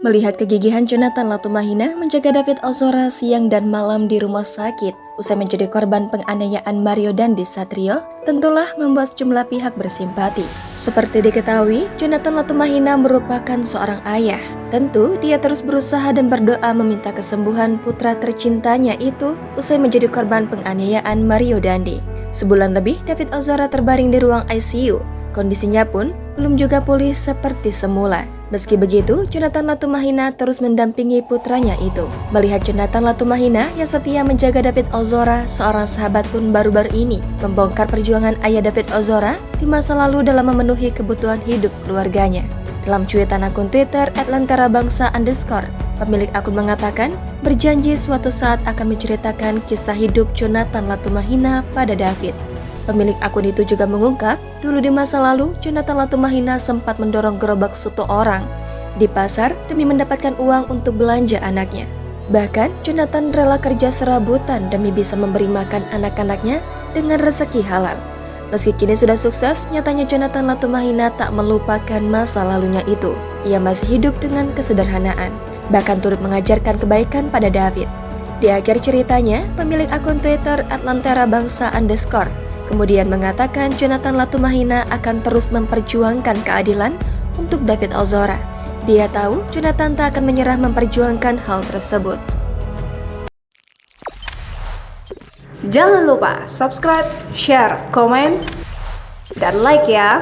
Melihat kegigihan Jonathan Latumahina menjaga David Ozora siang dan malam di rumah sakit usai menjadi korban penganiayaan Mario Dandi Satrio, tentulah membuat sejumlah pihak bersimpati. Seperti diketahui, Jonathan Latumahina merupakan seorang ayah. Tentu, dia terus berusaha dan berdoa meminta kesembuhan putra tercintanya itu usai menjadi korban penganiayaan Mario Dandi. Sebulan lebih, David Ozora terbaring di ruang ICU. Kondisinya pun belum juga pulih seperti semula. Meski begitu, Jonathan Latumahina terus mendampingi putranya itu. Melihat Jonathan Latumahina yang setia menjaga David Ozora, seorang sahabat pun baru-baru ini membongkar perjuangan ayah David Ozora di masa lalu dalam memenuhi kebutuhan hidup keluarganya. Dalam cuitan akun Twitter @lantarabangsa_, pemilik akun mengatakan berjanji suatu saat akan menceritakan kisah hidup Jonathan Latumahina pada David. Pemilik akun itu juga mengungkap, dulu di masa lalu, Jonathan Latumahina sempat mendorong gerobak soto orang di pasar demi mendapatkan uang untuk belanja anaknya. Bahkan, Jonathan rela kerja serabutan demi bisa memberi makan anak-anaknya dengan rezeki halal. Meski kini sudah sukses, nyatanya Jonathan Latumahina tak melupakan masa lalunya itu. Ia masih hidup dengan kesederhanaan, bahkan turut mengajarkan kebaikan pada David. Di akhir ceritanya, pemilik akun Twitter @lantarabangsa_ kemudian mengatakan Jonathan Latumahina akan terus memperjuangkan keadilan untuk David Ozora. Dia tahu Jonathan tak akan menyerah memperjuangkan hal tersebut. Jangan lupa subscribe, share, komen, dan like ya!